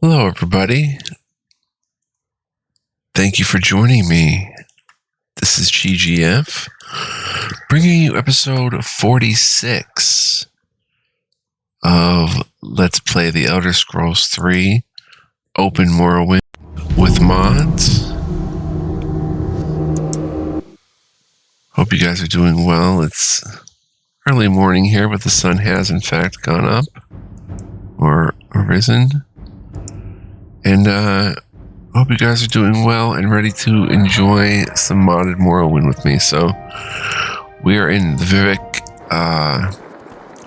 Hello, everybody. Thank you for joining me. This is GGF, bringing you episode 46 of Let's Play The Elder Scrolls 3 Open Morrowind with mods. Hope you guys are doing well. It's early morning here, but the sun has in fact gone up or risen. And hope you guys are doing well and ready to enjoy some modded Morrowind with me. So we are in the Vivek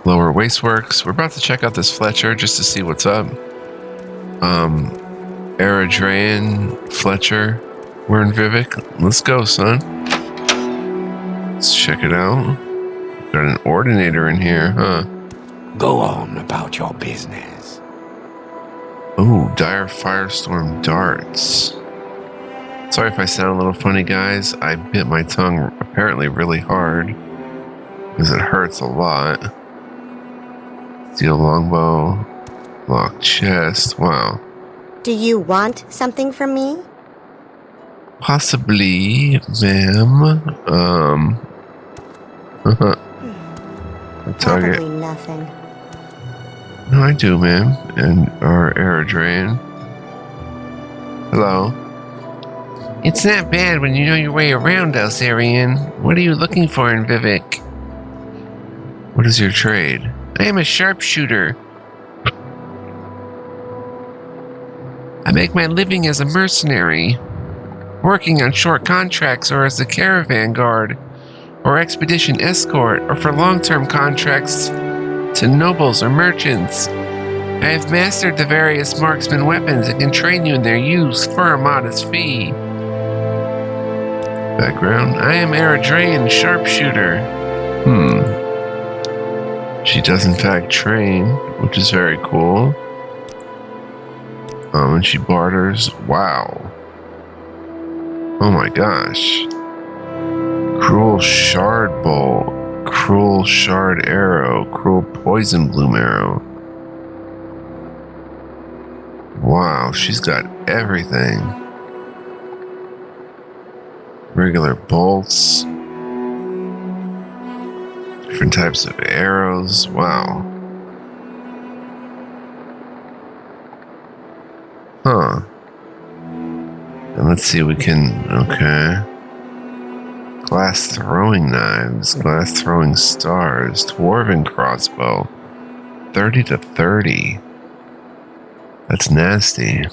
Lower Wasteworks. We're about to check out this Fletcher just to see what's up. Eridran Fletcher. We're in Vivek. Let's go, son. Let's check it out. Got an ordinator in here, huh? Go on about your business. Oh, dire firestorm darts. Sorry if I sound a little funny, guys. I bit my tongue apparently really hard because it hurts a lot. Steel longbow, locked chest. Wow. Do you want something from me? Possibly, ma'am. Target. Probably nothing. No, I do, ma'am. And our Eridran. Hello. It's not bad when you know your way around, Elsarian. What are you looking for in Vivek? What is your trade? I am a sharpshooter. I make my living as a mercenary, working on short contracts or as a caravan guard, or expedition escort, or for long-term contracts to nobles or merchants. I have mastered the various marksman weapons and can train you in their use for a modest fee. Background: I am Eridran, sharpshooter. She does in fact train, which is very cool. And she barters. Wow. Oh my gosh. Cruel shard bolt, cruel shard arrow, cruel poison bloom arrow. Wow, she's got everything. Regular bolts. Different types of arrows. Wow. Huh. And let's see, we can, okay. Glass throwing knives, glass throwing stars, dwarven crossbow. 30 to 30. That's nasty.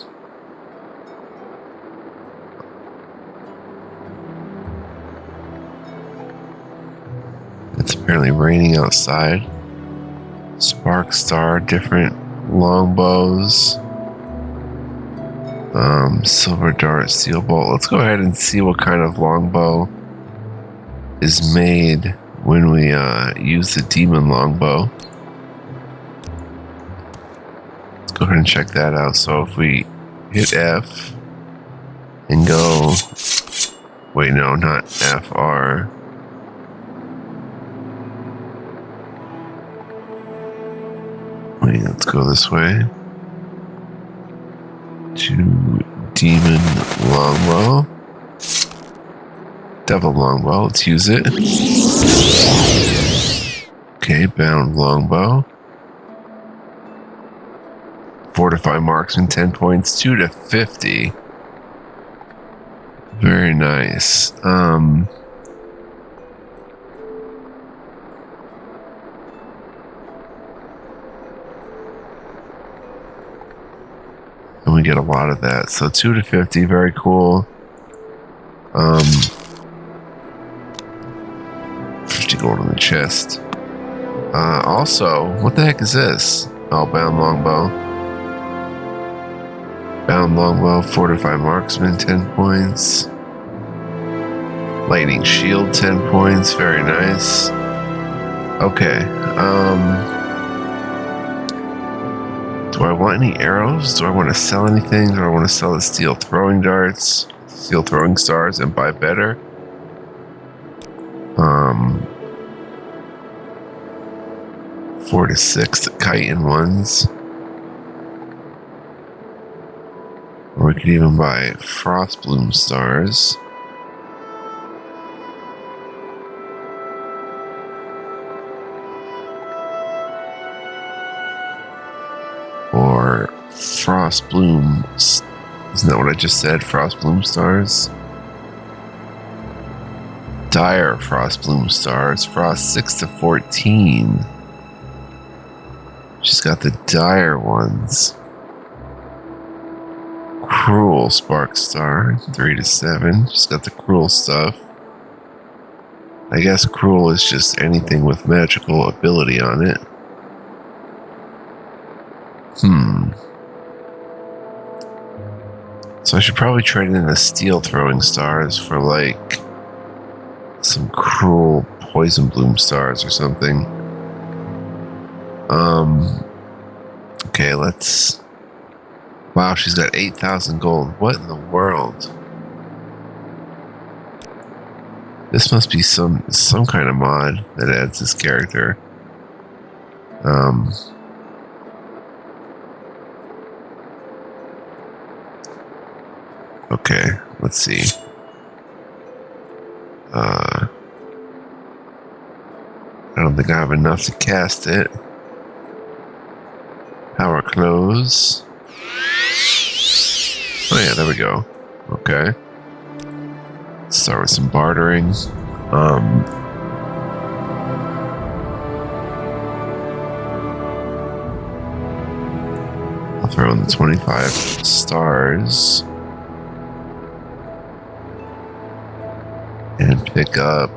It's apparently raining outside. Spark star, different longbows. Silver dart, steel bolt. Let's go ahead and see what kind of longbow is made when we use the demon longbow. Let's go ahead and check that out. So if we hit F and go, wait, no, not F, R. Wait, let's go this way. To demon longbow. Devil longbow, let's use it. Okay, bound longbow. Fortify marksman, 10 points, 2 to 50. Very nice. And we get a lot of that. So 2 to 50, very cool. 50 gold on the chest. Also, what the heck is this? Oh, bound longbow. Bound longbow, fortify marksman, 10 points. Lightning shield, 10 points, very nice. Okay, do I want any arrows? Do I want to sell anything? Do I want to sell the steel throwing darts, steel throwing stars, and buy better? 4 to 6 the chitin ones. Or we could even buy frost bloom stars. Or frost bloom. Isn't that what I just said? Frost bloom stars? Dire frost bloom stars. Frost 6 to 14. She's got the dire ones. Cruel spark star 3 to 7. She's got the cruel stuff. I guess cruel is just anything with magical ability on it. So I should probably trade in the steel throwing stars for like some cruel poison bloom stars or something. Okay, let's... Wow, she's got 8,000 gold. What in the world? This must be some kind of mod that adds this character. Okay, let's see. I don't think I have enough to cast it. Power close. Oh yeah, there we go. Okay. Let's start with some bartering. I'll throw in the 25 stars. And pick up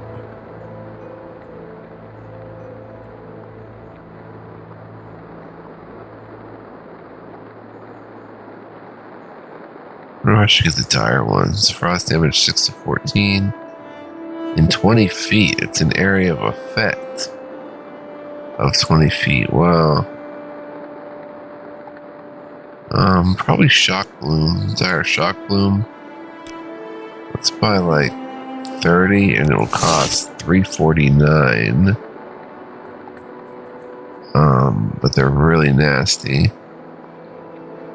I should get the dire ones. Frost damage 6 to 14. In 20 feet. It's an area of effect of 20 feet. Wow. Probably shock bloom. Dire shock bloom. Let's buy like 30 and it'll cost 349. But they're really nasty.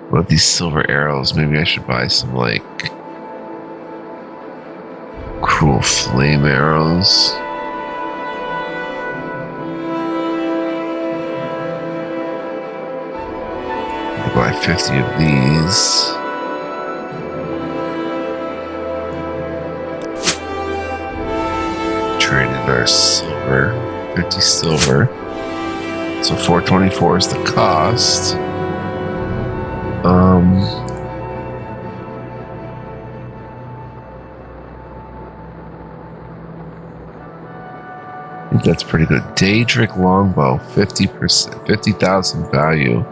What about these silver arrows? Maybe I should buy some like cruel flame arrows. I'll buy 50 of these. Trade in our silver. 50 silver. So 424 is the cost. I think that's pretty good. Daedric longbow, 50%, 50,000 value.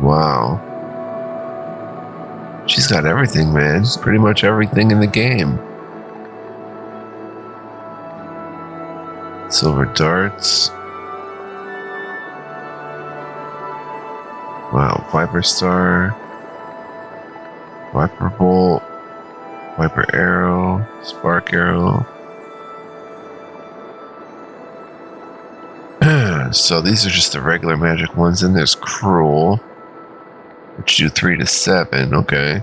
Wow. She's got everything, man. Pretty much everything in the game. Silver darts. Wow, Viper Star, Viper Bolt, Viper Arrow, Spark Arrow. So these are just the regular magic ones. Then there's Cruel, which do 3 to 7. Okay.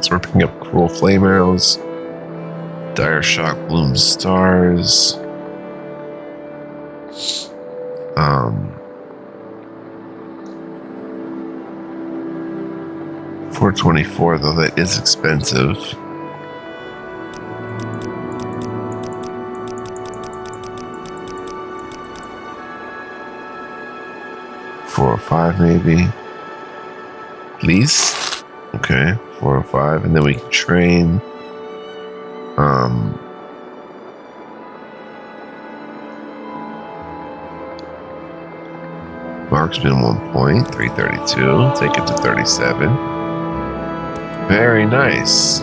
So we're picking up Cruel Flame Arrows, Dire Shock Bloom Stars. 424, though that is expensive. $405 maybe. Please. Okay, 405, and then we can train. Marksman 1 point, 332. Take it to 37. Very nice.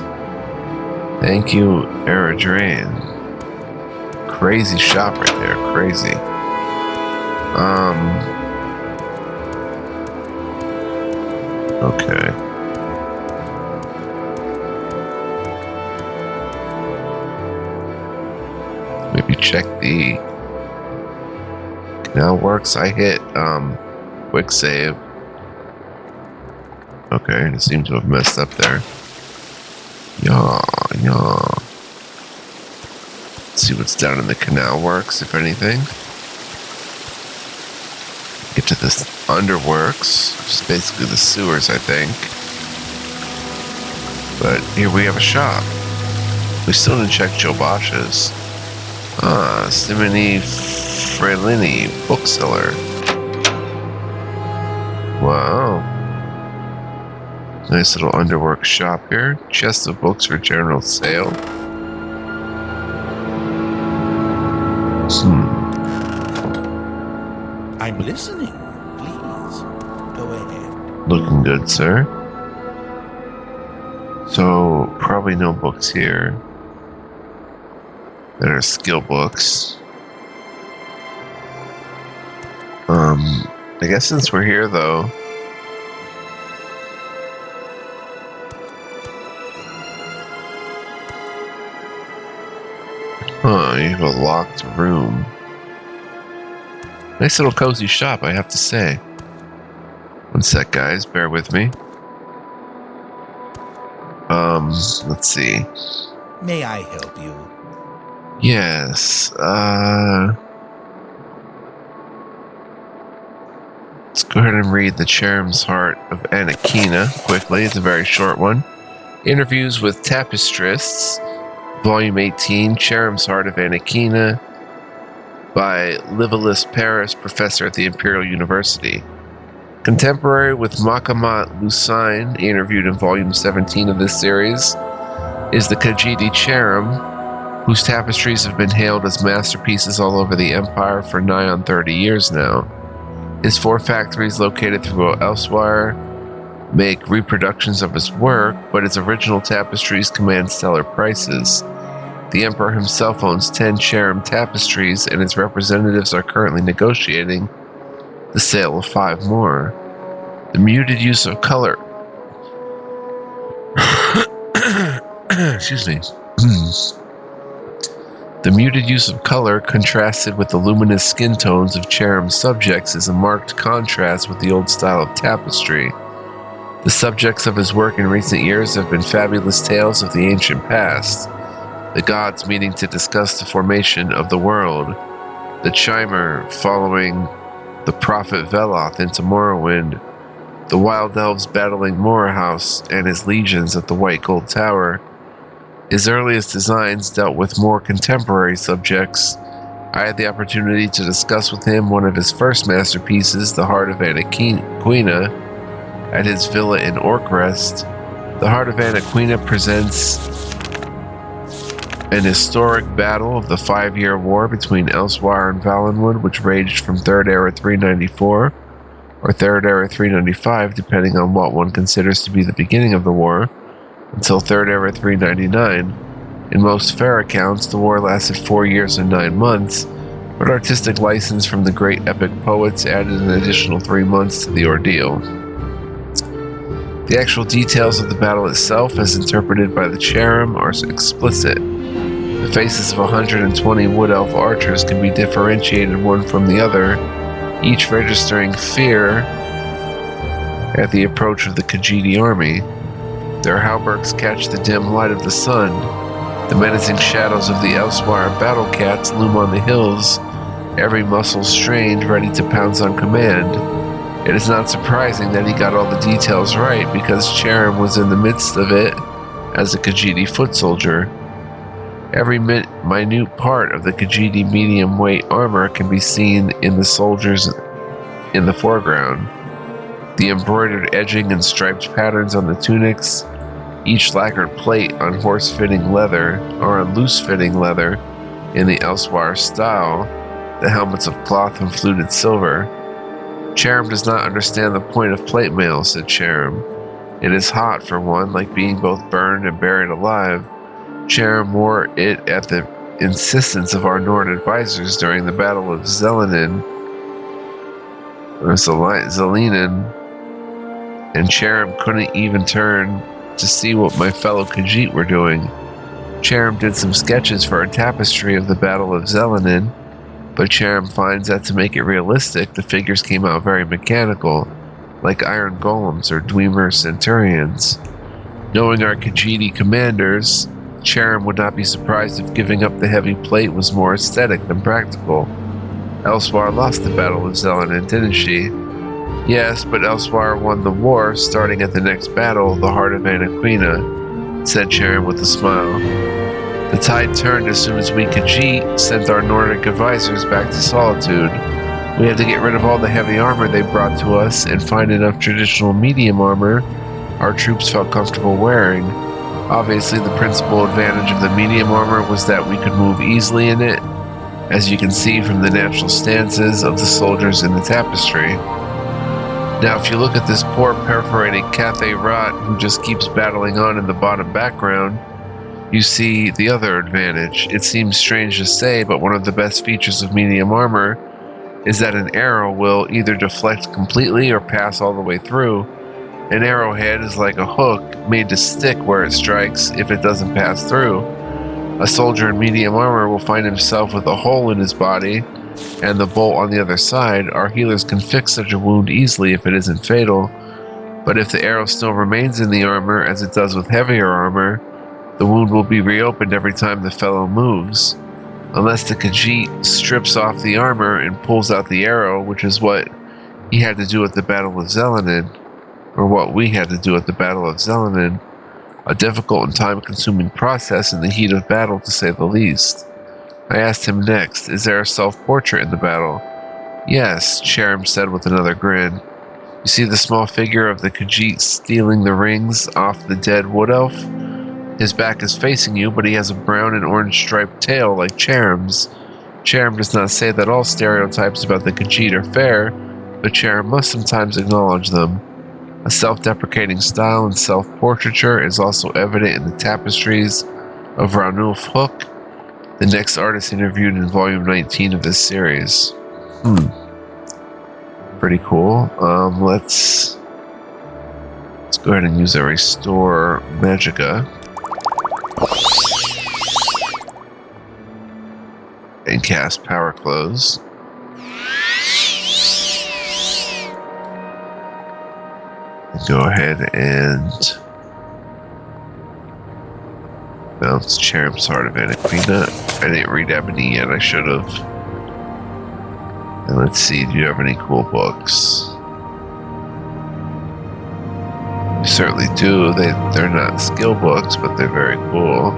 Thank you, Eridran. Crazy shop right there. Crazy. Okay. Maybe check the canal works. I hit quick save. Okay, I seem to have messed up there. Yaw. Let's see what's down in the canal works, if anything. Get to this underworks, which is basically the sewers, I think. But here we have a shop. We still didn't check Joe Bosch's. Stimini Frelini, bookseller. Wow. Nice little underwork shop here. Chest of books for general sale. I'm listening. Please, go ahead. Looking good, sir. So, probably no books here that are skill books. I guess since we're here, though, you have a locked room. Nice little cozy shop, I have to say. One sec, guys. Bear with me. Let's see. May I help you? Yes, let's go ahead and read The Cherub's Heart of Anakina quickly. It's a very short one. Interviews with Tapestrists, Volume 18, Cherub's Heart of Anakina, by Livilis Paris, professor at the Imperial University. Contemporary with Makamat Lucine, interviewed in Volume 17 of this series, is the Khajiit Cherub, whose tapestries have been hailed as masterpieces all over the Empire for nigh on 30 years now. His 4 factories located throughout elsewhere make reproductions of his work, but his original tapestries command stellar prices. The Emperor himself owns 10 Cherub tapestries, and his representatives are currently negotiating the sale of 5 more. The muted use of color... Excuse me. The muted use of color, contrasted with the luminous skin tones of Cherub's subjects, is a marked contrast with the old style of tapestry. The subjects of his work in recent years have been fabulous tales of the ancient past, the gods meeting to discuss the formation of the world, the Chimer following the prophet Veloth into Morrowind, the wild elves battling Morrhouse and his legions at the White Gold Tower. His earliest designs dealt with more contemporary subjects. I had the opportunity to discuss with him one of his first masterpieces, The Heart of Anakina, at his villa in Orkrest. The Heart of Anakina presents an historic battle of the 5-year war between Elsewhere and Valenwood, which raged from 3rd Era 394 or 3rd Era 395, depending on what one considers to be the beginning of the war, until 3rd Era 399. In most fair accounts, the war lasted 4 years and 9 months, but artistic license from the great epic poets added an additional 3 months to the ordeal. The actual details of the battle itself, as interpreted by the Cherub, are explicit. The faces of 120 Wood Elf archers can be differentiated one from the other, each registering fear at the approach of the Khajiit army. Their hauberks catch the dim light of the sun. The menacing shadows of the Elsewhere battle cats loom on the hills, every muscle strained, ready to pounce on command. It is not surprising that he got all the details right, because Cherub was in the midst of it as a Khajiit foot soldier. Every minute part of the Khajiit medium-weight armor can be seen in the soldiers in the foreground. The embroidered edging and striped patterns on the tunics, each lacquered plate on horse-fitting leather or on loose-fitting leather in the Elsewhere style, the helmets of cloth and fluted silver. Cherub does not understand the point of plate mail, said Cherub. It is hot, for one, like being both burned and buried alive. Cherub wore it at the insistence of our Nord advisors during the Battle of Zelenen, and Cherub couldn't even turn to see what my fellow Khajiit were doing. Cherub did some sketches for a tapestry of the Battle of Zelenen, but Cherub finds that to make it realistic, the figures came out very mechanical. like iron golems or Dwemer centurions. Knowing our Khajiit commanders, Charon would not be surprised if giving up the heavy plate was more aesthetic than practical. Elsewhere lost the Battle of Zelenin, didn't she? Yes, but Elsewhere won the war, starting at the next battle, the Heart of Anaquina, said Charon with a smile. The tide turned as soon as we Khajiit sent our Nordic advisors back to Solitude. We had to get rid of all the heavy armor they brought to us and find enough traditional medium armor our troops felt comfortable wearing. Obviously, the principal advantage of the medium armor was that we could move easily in it, as you can see from the natural stances of the soldiers in the tapestry. Now, if you look at this poor perforated Cathay Rot who just keeps battling on in the bottom background, you see the other advantage. It seems strange to say, but one of the best features of medium armor is that an arrow will either deflect completely or pass all the way through. An arrowhead is like a hook made to stick where it strikes if it doesn't pass through. A soldier in medium armor will find himself with a hole in his body and the bolt on the other side. Our healers can fix such a wound easily if it isn't fatal, but if the arrow still remains in the armor as it does with heavier armor, the wound will be reopened every time the fellow moves. Unless the Khajiit strips off the armor and pulls out the arrow, which is what he had to do at the Battle of Zelenin, or what we had to do at the Battle of Zelenin, a difficult and time-consuming process in the heat of battle, to say the least. I asked him next, is there a self-portrait in the battle? Yes, Charon said with another grin. You see the small figure of the Khajiit stealing the rings off the dead wood elf? His back is facing you, but he has a brown and orange striped tail like Charon's. Charon does not say that all stereotypes about the Khajiit are fair, but Charon must sometimes acknowledge them. A self-deprecating style and self-portraiture is also evident in the tapestries of Ranulf Hook, the next artist interviewed in volume 19 of this series. Pretty cool. Let's go ahead and use our Restore Magica. And cast Power Close. Go ahead and bounce Charon's Heart of Anaquina. I didn't read Ebony yet, I should have. And let's see, do you have any cool books? You certainly do. They're not skill books, but they're very cool.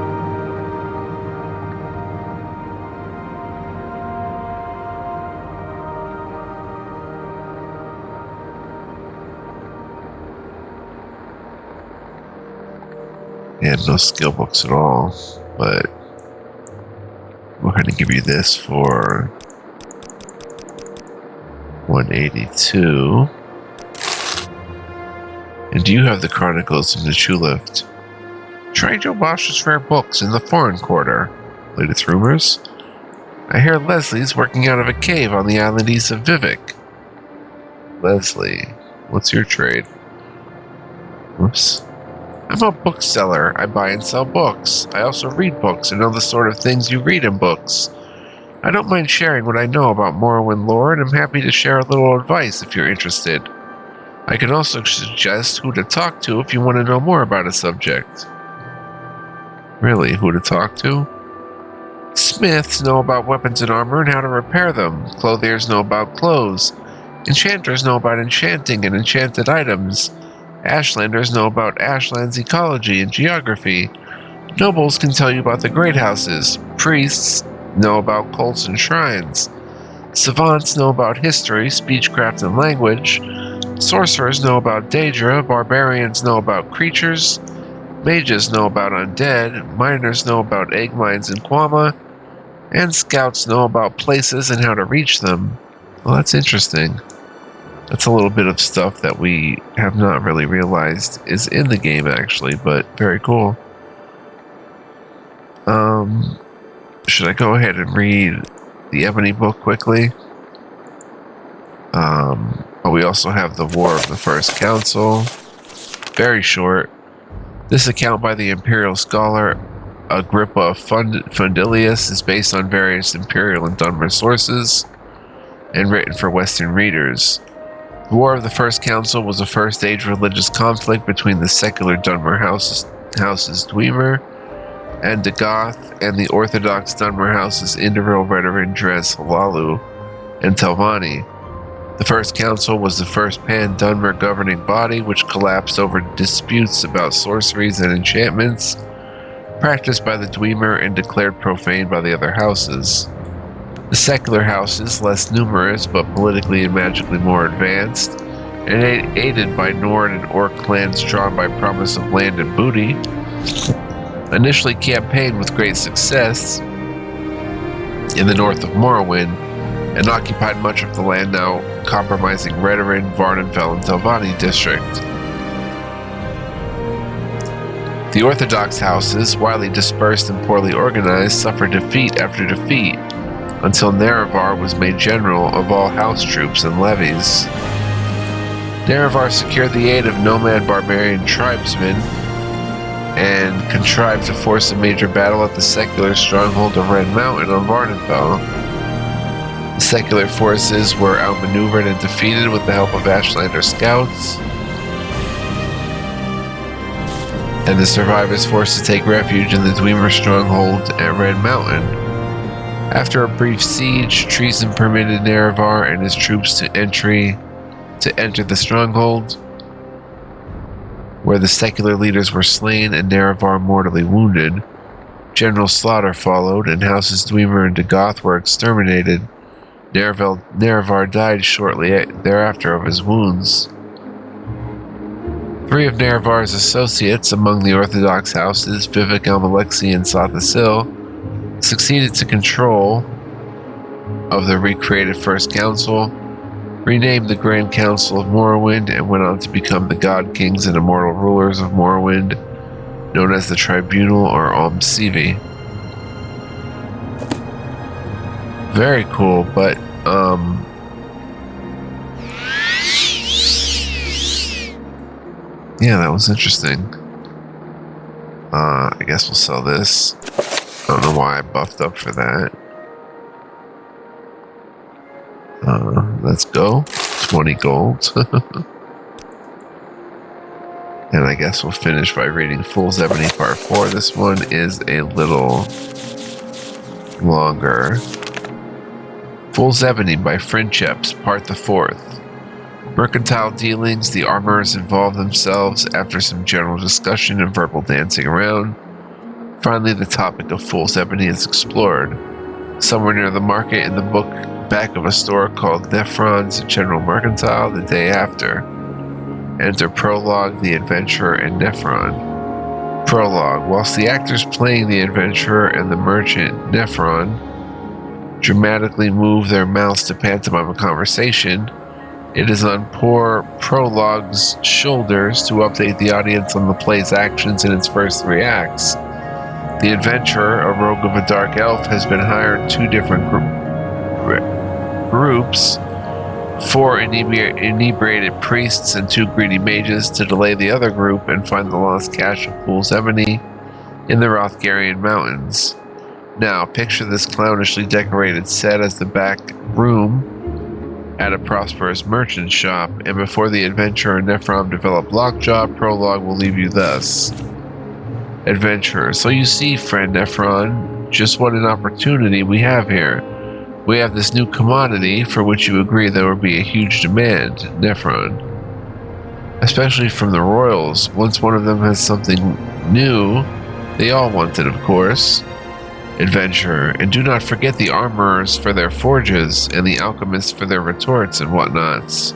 And no skill books at all, but we're going to give you this for 182. And do you have the Chronicles of the Chulift? Try Joe Bosch's rare books in the foreign quarter. Latest rumors? I hear Leslie's working out of a cave on the island east of Vivek. Leslie, what's your trade? Whoops. I'm a bookseller. I buy and sell books. I also read books and know the sort of things you read in books. I don't mind sharing what I know about Morrowind lore, and I'm happy to share a little advice if you're interested. I can also suggest who to talk to if you want to know more about a subject. Really, who to talk to? Smiths know about weapons and armor and how to repair them. Clothiers know about clothes. Enchanters know about enchanting and enchanted items. Ashlanders know about Ashland's ecology and geography. Nobles can tell you about the great houses. Priests know about cults and shrines. Savants know about history, speechcraft, and language. Sorcerers know about Daedra. Barbarians know about creatures. Mages know about undead. Miners know about egg mines in Quama. And scouts know about places and how to reach them. Well, that's interesting. That's a little bit of stuff that we have not really realized is in the game, actually, but very cool. Should I go ahead and read the Ebony book quickly? But we also have the War of the First Council. Very short. This account by the Imperial scholar Agrippa Fundilius is based on various Imperial and Dunmer sources and written for Western readers. The War of the First Council was a first-age religious conflict between the secular Dunmer houses Dwemer and Dagoth and the Orthodox Dunmer houses Indoril, Redoran, Dres, Halalu, and Telvanni. The First Council was the first pan-Dunmer governing body, which collapsed over disputes about sorceries and enchantments practiced by the Dwemer and declared profane by the other houses. The secular houses, less numerous but politically and magically more advanced, and aided by Nord and Orc clans drawn by promise of land and booty, initially campaigned with great success in the north of Morrowind and occupied much of the land now comprising Redoran, Varnenfell, and Telvanni district. The Orthodox houses, widely dispersed and poorly organized, suffered defeat after defeat until Nerevar was made general of all house troops and levies. Nerevar secured the aid of nomad barbarian tribesmen and contrived to force a major battle at the secular stronghold of Red Mountain on Varnenfell. The secular forces were outmaneuvered and defeated with the help of Ashlander scouts, and the survivors forced to take refuge in the Dwemer stronghold at Red Mountain. After a brief siege, treason permitted Nerevar and his troops to enter the stronghold, where the secular leaders were slain and Nerevar mortally wounded. General slaughter followed, and houses Dwemer and Dagoth were exterminated. Nerevar died shortly thereafter of his wounds. 3 of Nerevar's associates among the Orthodox houses, Vivek, Almalexi, and Sathasil, succeeded to control of the recreated First Council, renamed the Grand Council of Morrowind, and went on to become the God Kings and immortal rulers of Morrowind, known as the Tribunal or Almsivi. Very cool, but yeah, that was interesting. I guess we'll sell this. I don't know why I buffed up for that. Let's go. 20 gold. And I guess we'll finish by reading Fool's Ebony Part 4. This one is a little longer. Fool's Ebony by Frincheps, Part the 4th. Mercantile dealings, the armorers involve themselves after some general discussion and verbal dancing around. Finally, the topic of Fool's Ebony is explored. Somewhere near the market in the book back of a store called Nephron's General Mercantile the day after. Enter Prologue, the Adventurer, and Nephron. Prologue. Whilst the actors playing the adventurer and the merchant, Nephron, dramatically move their mouths to pantomime a conversation, it is on poor Prologue's shoulders to update the audience on the play's actions in its first 3 acts. The adventurer, a rogue of a dark elf, has been hired 2 different groups, 4 inebriated priests and 2 greedy mages, to delay the other group and find the lost cache of Fool's Ebony in the Rothgarian Mountains. Now, picture this clownishly decorated set as the back room at a prosperous merchant shop, and before the adventurer and Nephron develop lockjaw, Prologue will leave you thus. Adventurer. So you see, friend Nephron, just what an opportunity we have here. We have this new commodity for which you agree there will be a huge demand, Nephron. Especially from the royals. Once one of them has something new, they all want it, of course. Adventurer. And do not forget the armorers for their forges, and the alchemists for their retorts and whatnots.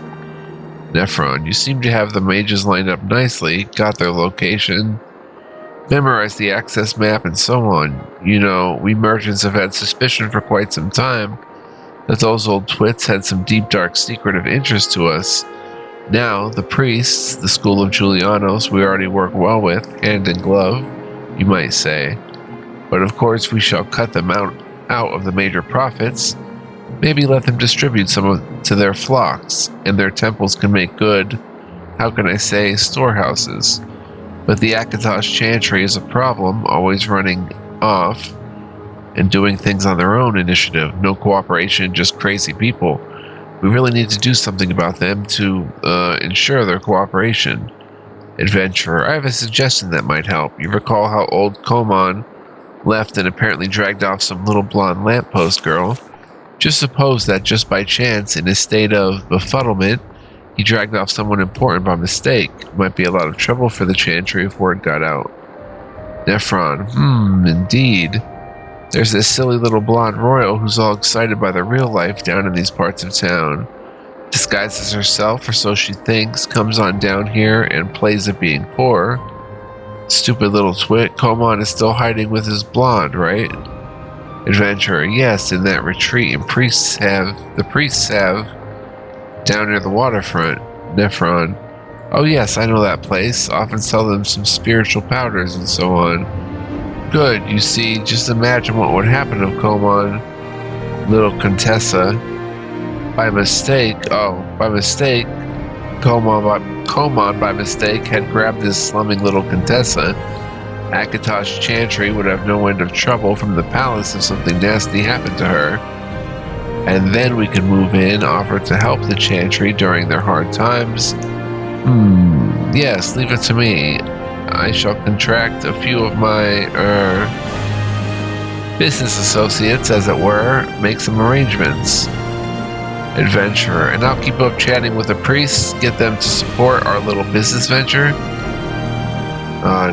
Nephron. You seem to have the mages lined up nicely, got their location, memorized the access map, and so on. You know, we merchants have had suspicion for quite some time that those old twits had some deep dark secret of interest to us. Now, the priests, the school of Julianos, we already work well with, hand in glove, you might say. But of course we shall cut them out of the major profits, maybe let them distribute some to their flocks, and their temples can make good, how can I say, storehouses. But the Akatosh Chantry is a problem, always running off and doing things on their own initiative. No cooperation, just crazy people. We really need to do something about them to ensure their cooperation. Adventurer, I have a suggestion that might help. You recall how old Komon left and apparently dragged off some little blonde lamppost girl? Just suppose that just by chance, in his state of befuddlement, he dragged off someone important by mistake. Might be a lot of trouble for the Chantry if word got out. Nephron, indeed. There's this silly little blonde royal who's all excited by the real life down in these parts of town. Disguises herself, or so she thinks, comes on down here and plays at being poor. Stupid little twit, Komon is still hiding with his blonde, right? Adventurer, yes, in that retreat the priests have down near the waterfront. Nephron, oh yes, I know that place. Often sell them some spiritual powders and so on. Good, you see, just imagine what would happen if Komon, little Contessa, by mistake, Komon by mistake had grabbed this slumming little Contessa. Akatosh Chantry would have no end of trouble from the palace if something nasty happened to her. And then we could move in, offer to help the Chantry during their hard times. Yes, leave it to me. I shall contract a few of my, business associates, as it were, make some arrangements. Adventurer, and I'll keep up chatting with the priests, get them to support our little business venture.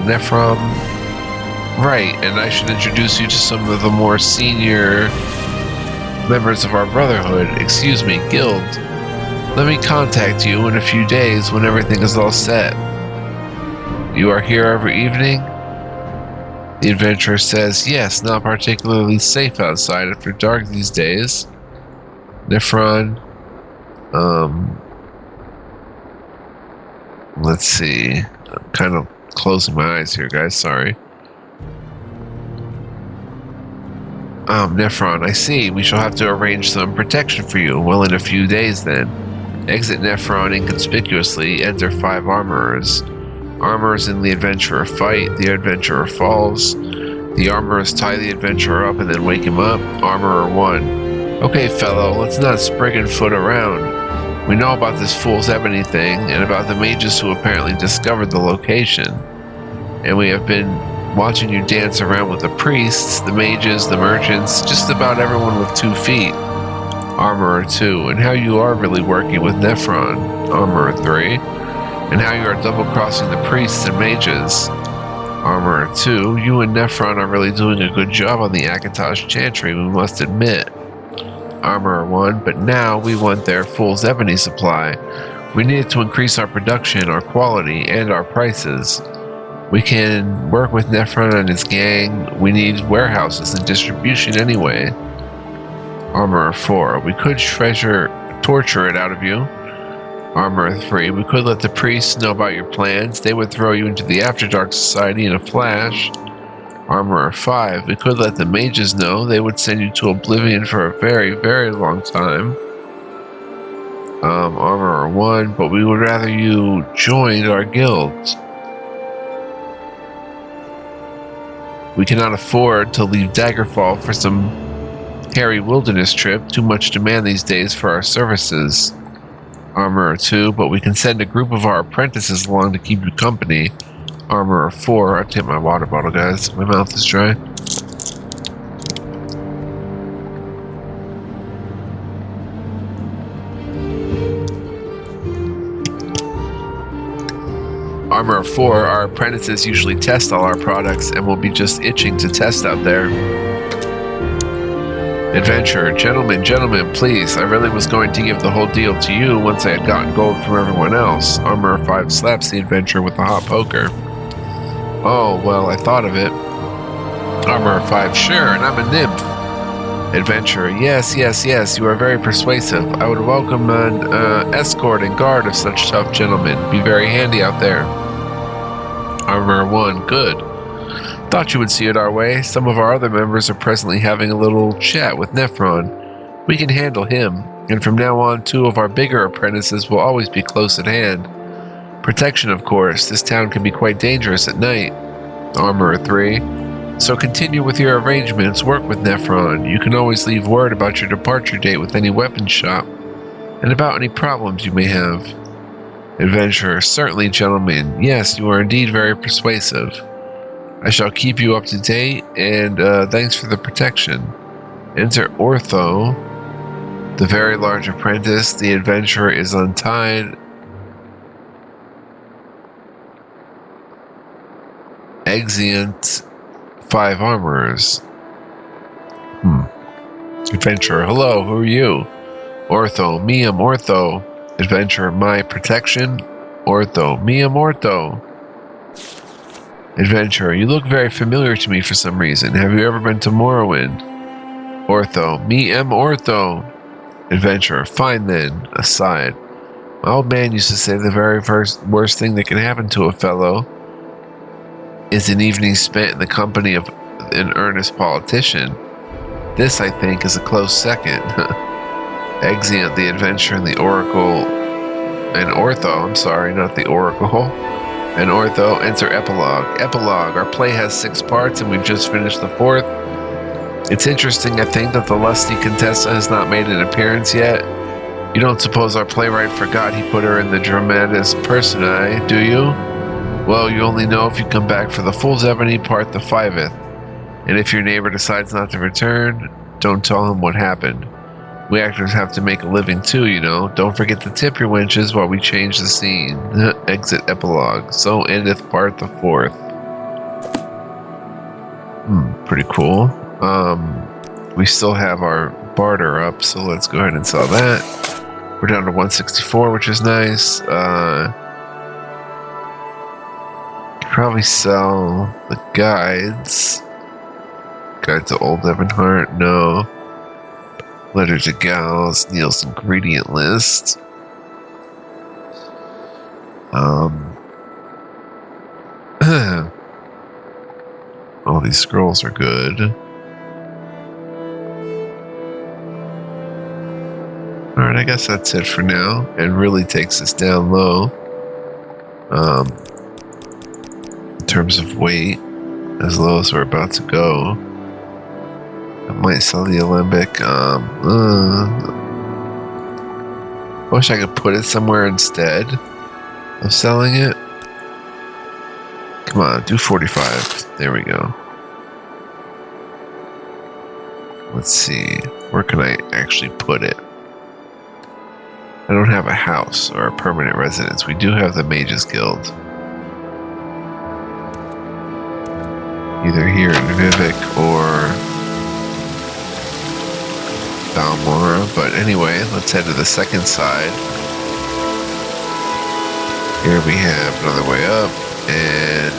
Nephron, right, and I should introduce you to some of the more senior members of our brotherhood, guild. Let me contact you in a few days when everything is all set. You are here every evening? The adventurer says, yes, not particularly safe outside after dark these days. Nephron, let's see. I'm kind of closing my eyes here, guys, sorry. Nephron, I see. We shall have to arrange some protection for you. Well, in a few days, then. Exit Nephron inconspicuously. Enter 5 armorers. Armorers and the adventurer fight. The adventurer falls. The armorers tie the adventurer up and then wake him up. Armorer 1. Okay, fellow, let's not sprig and foot around. We know about this fool's ebony thing, and about the mages who apparently discovered the location. And we have been watching you dance around with the priests, the mages, the merchants, just about everyone with 2 feet. Armorer 2, and how you are really working with Nephron. Armorer 3, and how you are double-crossing the priests and mages. Armorer 2, you and Nephron are really doing a good job on the Akatosh Chantry, we must admit. Armorer 1, but now we want their fool's ebony supply. We need to increase our production, our quality, and our prices. We can work with Nephron and his gang. We need warehouses and distribution anyway. Armorer 4, we could torture it out of you. Armorer 3, we could let the priests know about your plans. They would throw you into the After Dark Society in a flash. Armorer 5, we could let the mages know. They would send you to oblivion for a very, very long time. Armorer 1, but we would rather you joined our guild. We cannot afford to leave Daggerfall for some hairy wilderness trip. Too much demand these days for our services. Armorer 2, but we can send a group of our apprentices along to keep you company. Armorer 4, I'll take my water bottle, guys. My mouth is dry. Armorer 4, our apprentices usually test all our products and will be just itching to test out there. Adventurer, gentlemen, please. I really was going to give the whole deal to you once I had gotten gold from everyone else. Armorer 5 slaps the adventurer with a hot poker. Oh, well, I thought of it. Armorer 5, sure, and I'm a nymph. Adventurer, yes, you are very persuasive. I would welcome an escort and guard of such tough gentlemen. Be very handy out there. Armorer 1, good. Thought you would see it our way. Some of our other members are presently having a little chat with Nephron. We can handle him, and from now on 2 of our bigger apprentices will always be close at hand. Protection, of course. This town can be quite dangerous at night. Armorer 3. So continue with your arrangements. Work with Nephron. You can always leave word about your departure date with any weapons shop. And about any problems you may have. Adventurer, certainly, gentlemen. Yes, you are indeed very persuasive. I shall keep you up to date, and thanks for the protection. Enter Ortho, the very large apprentice. The adventurer is untied. Exeunt 5 armorers. Adventurer, hello, who are you? Ortho, me am Ortho. Adventurer, my protection. Ortho, me am Ortho. Adventurer, you look very familiar to me for some reason. Have you ever been to Morrowind? Ortho, me am Ortho. Adventurer, fine then. Aside. My old man used to say the very worst thing that can happen to a fellow is an evening spent in the company of an earnest politician. This, I think, is a close second. Exeunt the adventure and the oracle, and Ortho, I'm sorry, not the oracle, and Ortho, enter epilogue. Epilogue, our play has 6 parts and we've just finished the 4th. It's interesting, I think, that the lusty Contessa has not made an appearance yet. You don't suppose our playwright forgot he put her in the dramatis personae, do you? Well, you only know if you come back for the Fool's Ebony part the 5th. And if your neighbor decides not to return, don't tell him what happened. We actors have to make a living too, you know. Don't forget to tip your wenches while we change the scene. Exit epilogue. So endeth part the 4th. Pretty cool. We still have our barter up, so let's go ahead and sell that. We're down to 164, which is nice. Probably sell the guides. Guide to Old Evanhart, no. Letter to Gals, Neil's ingredient list. All these scrolls are good. Alright, I guess that's it for now. And really takes us down low. In terms of weight, as low as we're about to go. I might sell the Alembic. I wish I could put it somewhere instead of selling it. Come on, do 45. There we go. Let's see. Where can I actually put it? I don't have a house or a permanent residence. We do have the Mages Guild. Either here in Vivek or Balmora, but anyway, let's head to the second side. Here we have another way up and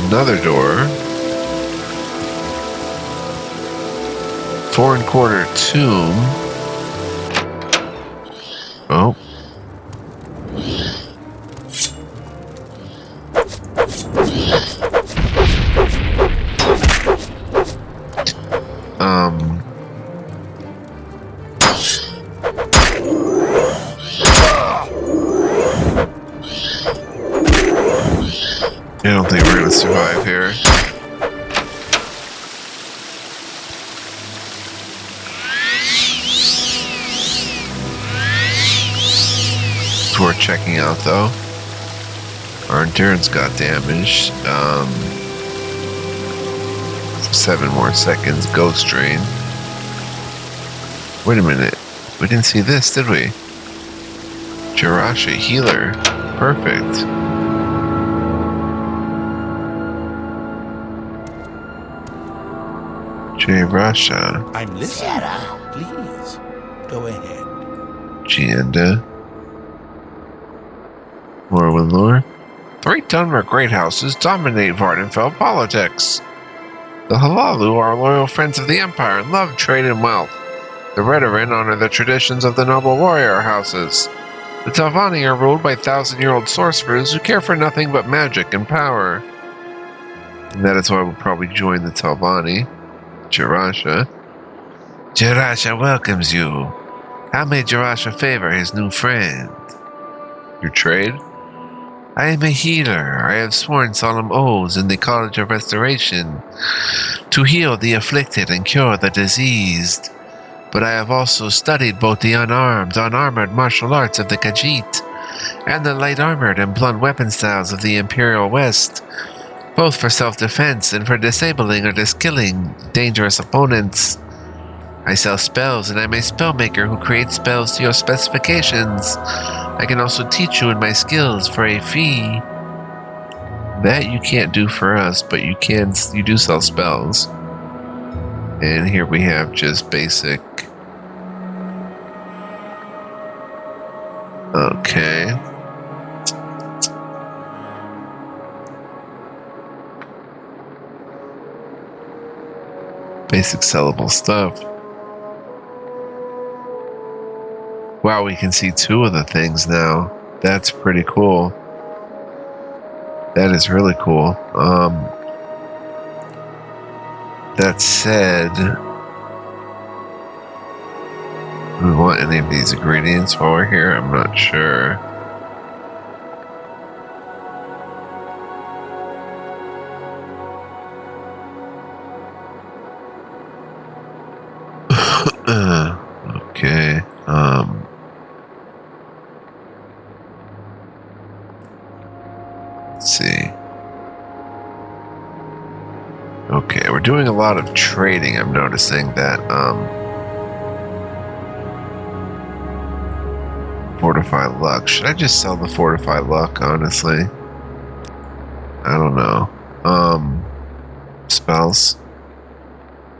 another door. 4 1/4 tomb. Oh. I don't think we're gonna survive here. It's worth checking out though. Our endurance got damaged. 7 more seconds. Ghost drain. Wait a minute. We didn't see this, did we? Jirasha healer. Perfect. Jirasha. I'm listening. Please, go ahead. Gienda. Morrowind lore. 3 Dunmer great houses dominate Vardenfell politics. The Halalu are loyal friends of the Empire and love trade and wealth. The Redarin honor the traditions of the noble warrior houses. The Talvani are ruled by 1,000-year-old sorcerers who care for nothing but magic and power. And that is why we'll probably join the Talvani. Jirasha. Jirasha welcomes you. How may Jirasha favor his new friend? Your trade? I am a healer. I have sworn solemn oaths in the College of Restoration to heal the afflicted and cure the diseased. but I have also studied both the unarmored martial arts of the Khajiit and the light armored and blunt weapon styles of the Imperial West, both for self-defense and for disabling or diskilling dangerous opponents. I sell spells, and I'm a spellmaker who creates spells to your specifications. I can also teach you in my skills for a fee. That you can't do for us, but you do sell spells. And here we have just basic. Okay. Basic sellable stuff. Wow, we can see 2 of the things now. That's pretty cool. That is really cool. That said, do we want any of these ingredients while we're here? I'm not sure. Okay. Let's see. Okay, we're doing a lot of trading. I'm noticing that Fortify Luck. Should I just sell the Fortify Luck, honestly? I don't know. Spells.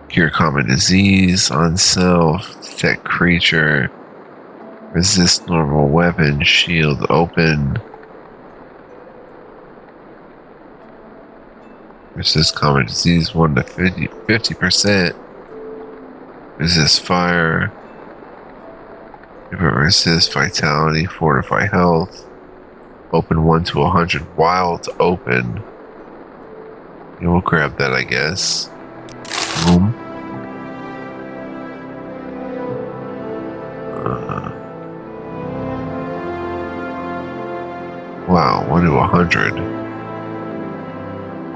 Cure common disease on self. Detect creature. Resist normal weapon. Shield open. Resist common disease 1 to 50%. Resist fire. Resist vitality. Fortify health. Open 1 to 100. Wild open. Yeah, we'll grab that, I guess. Boom. Wow, 1 to 100.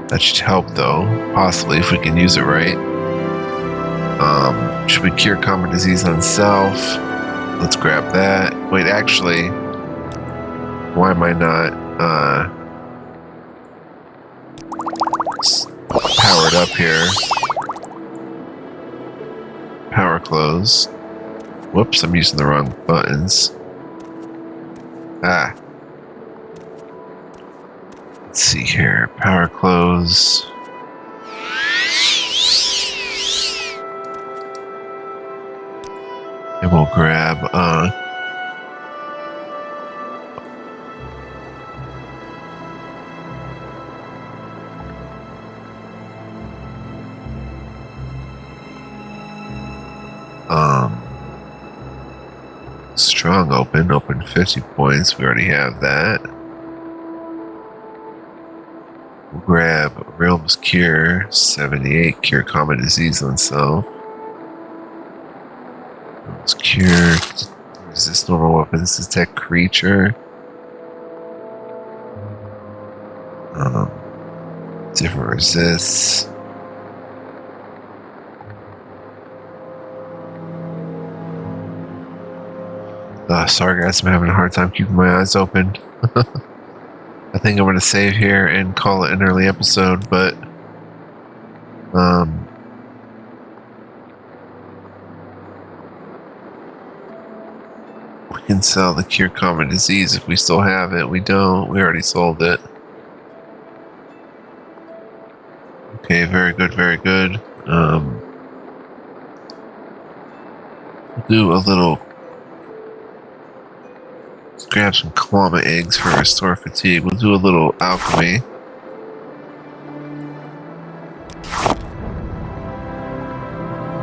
That should help, though. Possibly, if we can use it right. Should we cure common disease on self? Let's grab that. Wait, actually, why am I not powered up here? Power close. Whoops, I'm using the wrong buttons. Ah. Let's see here. Power close. And we'll grab strong open 50 points. We already have that. We'll grab Realm's Cure 78, cure common disease on self. Realm's Cure, resist normal weapons, detect creature. Different resists. Sorry guys, I'm having a hard time keeping my eyes open. I think I'm going to save here and call it an early episode, but we can sell the cure common disease if we still have it. We don't. We already sold it. Okay, very good, very good. Do a little. Let's grab some Kalama eggs for restore fatigue. We'll do a little alchemy.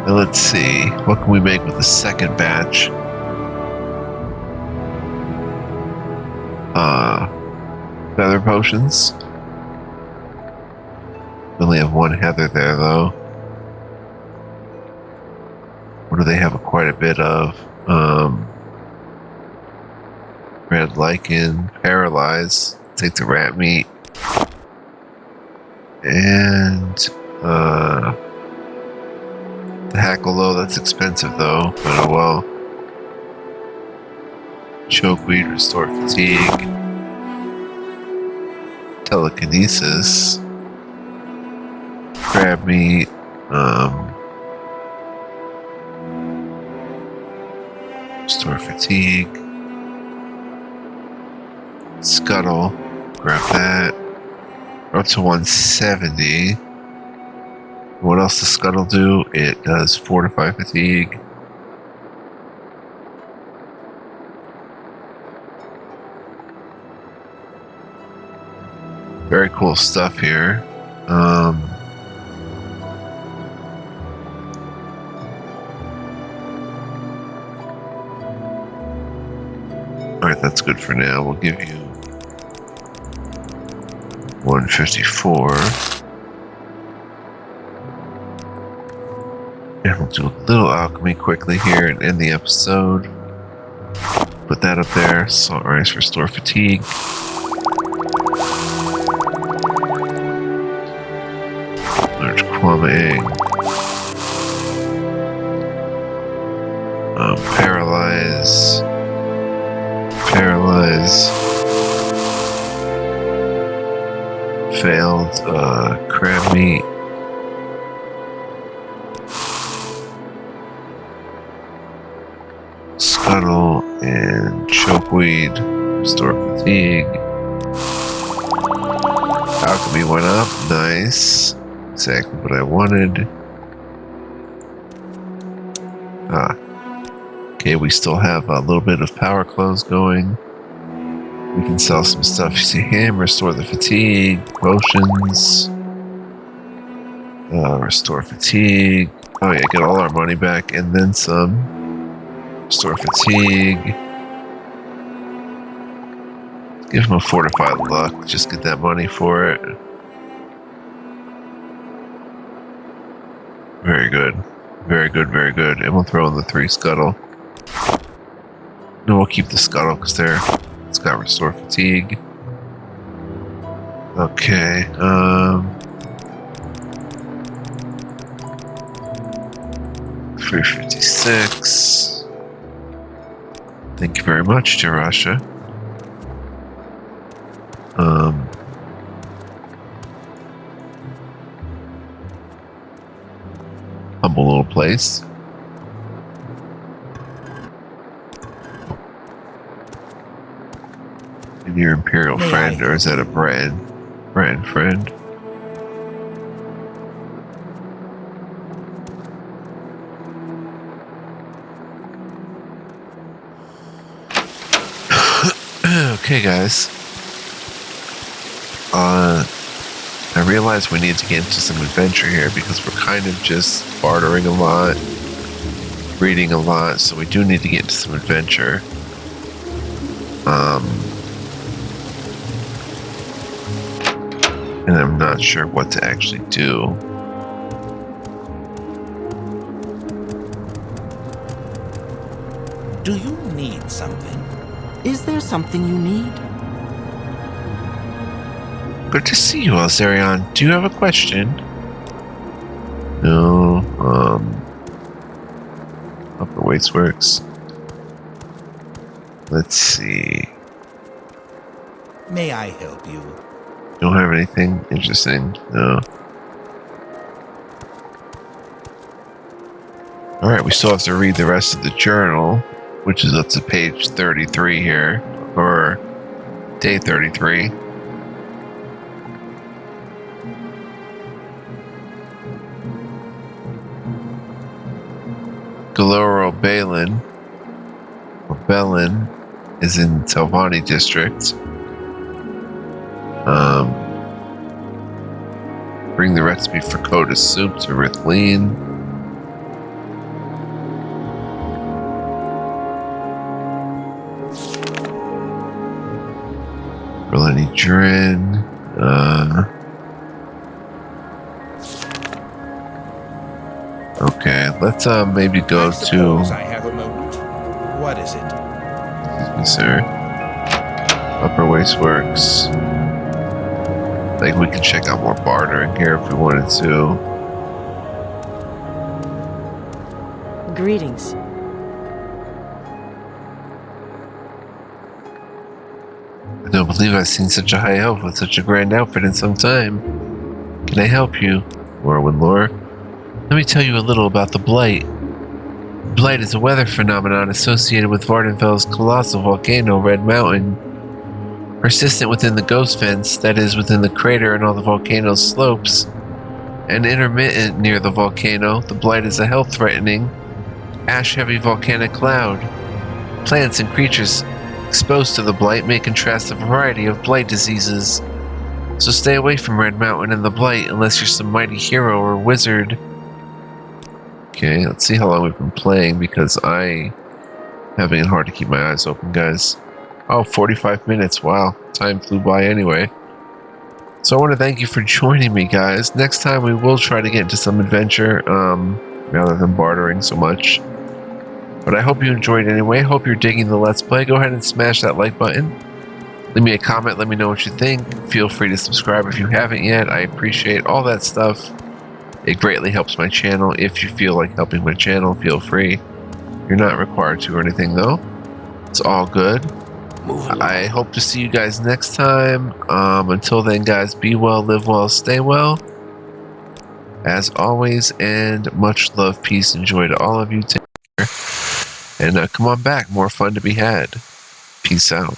Now let's see, what can we make with the second batch? Feather potions. We only have one heather there, though. What do they have quite a bit of? Red lichen, paralyze, take the rat meat, and The Hackalow, that's expensive though, but oh well. Chokeweed, restore fatigue. Telekinesis. Crab meat. Restore fatigue. Scuttle. Grab that. We're up to 170. What else does Scuttle do? It does fortify fatigue. Very cool stuff here. Alright, that's good for now. We'll give you 154. And we'll do a little alchemy quickly here and end the episode. Put that up there. Salt rice, restore fatigue. Large kwama egg. Paralyze. Paralyze. Failed crab meat. Scuttle and chokeweed. Restore fatigue. Alchemy went up. Nice. Exactly what I wanted. Okay, we still have a little bit of power clothes going. We can sell some stuff. You see him, restore the fatigue, potions, restore fatigue. Oh yeah, get all our money back and then some. Restore fatigue. Give him a fortified luck. Just get that money for it. Very good. Very good, very good. And we'll throw in the 3 scuttle. No, we'll keep the scuttle because it's got restore fatigue. Okay, 356. Thank you very much, Jarasha. Humble little place. And your Imperial friend, or is that a brand friend? Okay, guys. I realize we need to get into some adventure here because we're kind of just bartering a lot, reading a lot, so we do need to get into some adventure. And I'm not sure what to actually do. Do you need something? Is there something you need? Good to see you, Alzarion. Do you have a question? No. Upper Weights works. Let's see. May I help you? Don't have anything interesting? No. Alright, we still have to read the rest of the journal, which is up to page 33 here, or day 33. Galoro Balin, or Belin, is in Telvanni district. Bring the recipe for Coda soup to Rithlene. Berlini Drin. Okay, let's maybe go I to. suppose I have a moment. What is it? Excuse me, sir. Upper Waste Works. Like, we can check out more bartering here if we wanted to. Greetings. I don't believe I've seen such a high elf with such a grand outfit in some time. Can I help you, Morrowind lore? Let me tell you a little about the Blight. Blight is a weather phenomenon associated with Vardenfell's colossal volcano, Red Mountain. Persistent within the ghost vents, that is, within the crater and all the volcano's slopes, and intermittent near the volcano, the Blight is a health-threatening, ash-heavy volcanic cloud. Plants and creatures exposed to the Blight may contrast a variety of Blight diseases. So stay away from Red Mountain and the Blight unless you're some mighty hero or wizard. Okay, let's see how long we've been playing because I'm having it hard to keep my eyes open, guys. Oh, 45 minutes. Wow, time flew by anyway. So I want to thank you for joining me, guys. Next time we will try to get into some adventure, rather than bartering so much. But I hope you enjoyed anyway. Hope you're digging the Let's Play. Go ahead and smash that like button. Leave me a comment. Let me know what you think. Feel free to subscribe if you haven't yet. I appreciate all that stuff. It greatly helps my channel. If you feel like helping my channel, feel free. You're not required to or anything, though. It's all good. I hope to see you guys next time. Until then, guys, be well, live well, stay well. As always, and much love, peace, and joy to all of you. Take care. And come on back. More fun to be had. Peace out.